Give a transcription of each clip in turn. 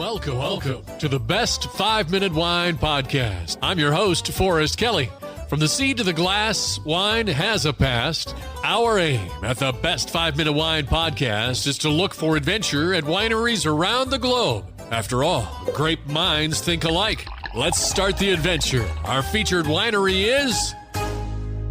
Welcome to the Best 5-Minute Wine Podcast. I'm your host, Forrest Kelly. From the seed to the glass, wine has a past. Our aim at the Best 5-Minute Wine Podcast is to look for adventure at wineries around the globe. After all, great minds think alike. Let's start the adventure. Our featured winery is...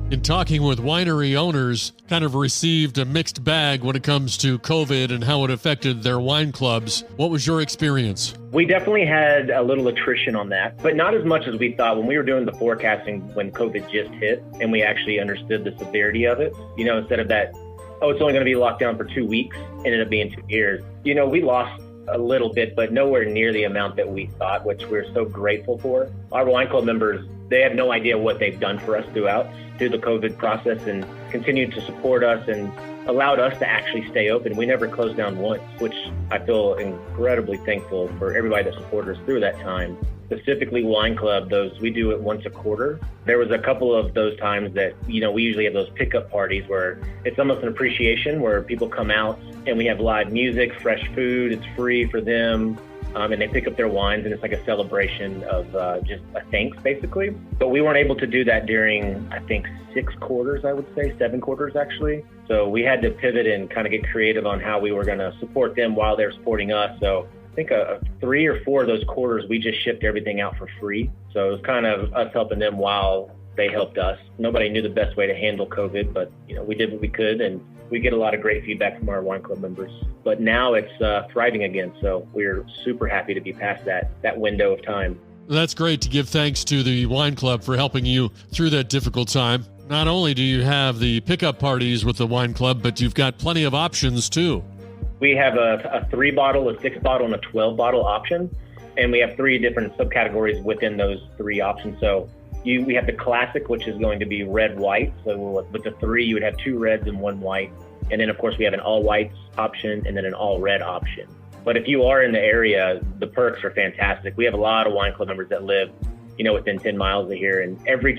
In talking with winery owners, kind of received a mixed bag when it comes to COVID and how it affected their wine clubs. What was your experience? We definitely had a little attrition on that, but not as much as we thought. When we were doing the forecasting when COVID just hit and we actually understood the severity of it, instead of that, it's only going to be locked down for 2 weeks, ended up being 2 years. We lost a little bit, but nowhere near the amount that we thought, which we're so grateful for. Our wine club members, they have no idea what they've done for us through the COVID process, and continued to support us and allowed us to actually stay open. We never closed down once, which I feel incredibly thankful for everybody that supported us through that time. Specifically wine club, we do it once a quarter. There was a couple of those times that, we usually have those pickup parties where it's almost an appreciation where people come out and we have live music, fresh food, it's free for them. And they pick up their wines, and it's like a celebration of just a thanks, basically. But we weren't able to do that during, I think, 6 quarters, I would say, 7 quarters, actually. So we had to pivot and kind of get creative on how we were going to support them while they're supporting us. So I think 3 or 4 of those quarters, we just shipped everything out for free. So it was kind of us helping them while they helped us. Nobody knew the best way to handle COVID, but, we did what we could, and we get a lot of great feedback from our wine club members. But now it's thriving again, so we're super happy to be past that window of time. That's great to give thanks to the wine club for helping you through that difficult time. Not only do you have the pickup parties with the wine club, but you've got plenty of options too. We have a 3-bottle, a 6-bottle, and a 12-bottle option, and we have 3 different subcategories within those 3 options. So we have the classic, which is going to be red-white. So with the 3, you would have 2 reds and 1 white. And then, of course, we have an all-whites option and then an all-red option. But if you are in the area, the perks are fantastic. We have a lot of wine club members that live, within 10 miles of here. And every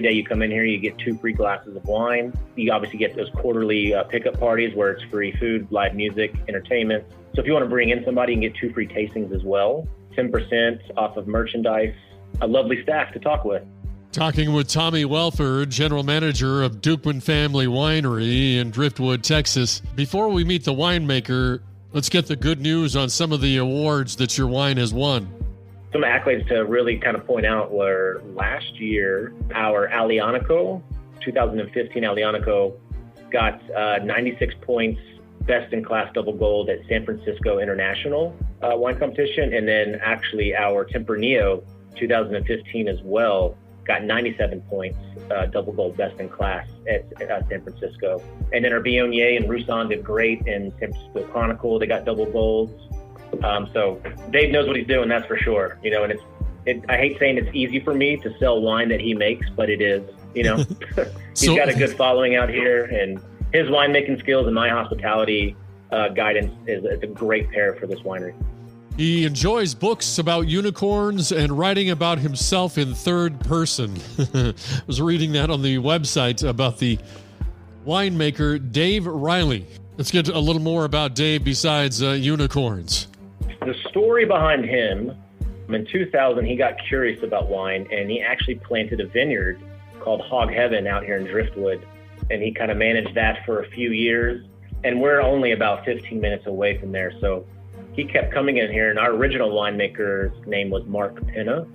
day you come in here, you get 2 free glasses of wine. You obviously get those quarterly pickup parties where it's free food, live music, entertainment. So if you want to bring in somebody, you can get 2 free tastings as well. 10% off of merchandise. A lovely staff to talk with. Talking with Tommy Wellford, General Manager of Duchman Family Winery in Driftwood, Texas. Before we meet the winemaker, let's get the good news on some of the awards that your wine has won. Some accolades to really kind of point out were last year, our Alianico, 2015 Alianico, got 96 points, best in class double gold at San Francisco International Wine Competition. And then actually our Tempranillo, 2015 as well, got 97 points, double gold best in class at San Francisco. And then our Viognier and Roussanne did great in San Francisco Chronicle. They got double golds. So Dave knows what he's doing, that's for sure. And I hate saying it's easy for me to sell wine that he makes, but it is, He's got a good following out here, and his winemaking skills and my hospitality guidance is a great pair for this winery. He enjoys books about unicorns and writing about himself in third person. I was reading that on the website about the winemaker, Dave Reilly. Let's get a little more about Dave besides unicorns. The story behind him, in 2000, he got curious about wine, and he actually planted a vineyard called Hog Heaven out here in Driftwood. And he kind of managed that for a few years. And we're only about 15 minutes away from there. So he kept coming in here, and our original winemaker's name was Mark Penna.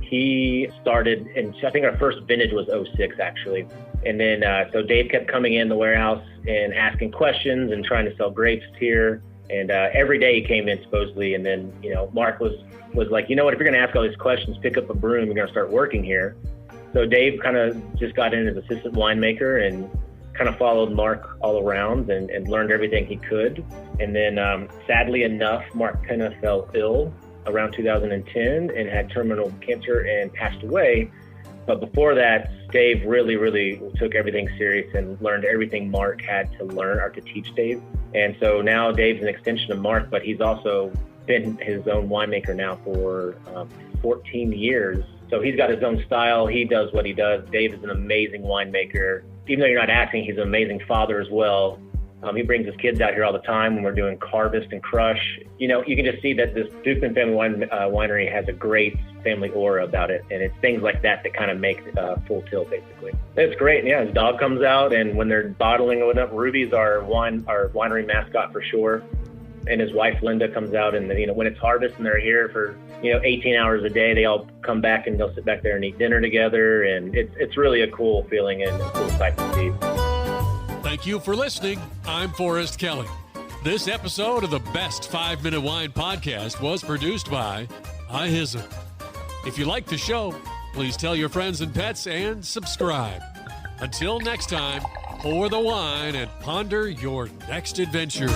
He started, and I think our first vintage was 06 actually. And then, so Dave kept coming in the warehouse and asking questions and trying to sell grapes here. And every day he came in supposedly. And then, Mark was like, if you're going to ask all these questions, pick up a broom, you're going to start working here. So Dave kind of just got in as assistant winemaker and kind of followed Mark all around and learned everything he could. And then sadly enough, Mark Penna fell ill around 2010 and had terminal cancer and passed away. But before that, Dave really, really took everything serious and learned everything Mark had to learn or to teach Dave. And so now Dave's an extension of Mark, but he's also been his own winemaker now for 14 years. So he's got his own style. He does what he does. Dave is an amazing winemaker. Even though you're not asking, he's an amazing father as well. He brings his kids out here all the time when we're doing harvest and crush. You know, you can just see that this Duchman Family Winery has a great family aura about it. And it's things like that that kind of make Full Tilt, basically. It's great. Yeah, his dog comes out, and when they're bottling it up, Ruby's our winery mascot for sure. And his wife, Linda, comes out, and, you know, when it's harvest and they're here for, 18 hours a day, they all come back and they'll sit back there and eat dinner together. And it's really a cool feeling and a cool sight to see. Thank you for listening. I'm Forrest Kelly. This episode of the Best 5 Minute Wine Podcast was produced by iHizzle. If you like the show, please tell your friends and pets and subscribe. Until next time, pour the wine and ponder your next adventure.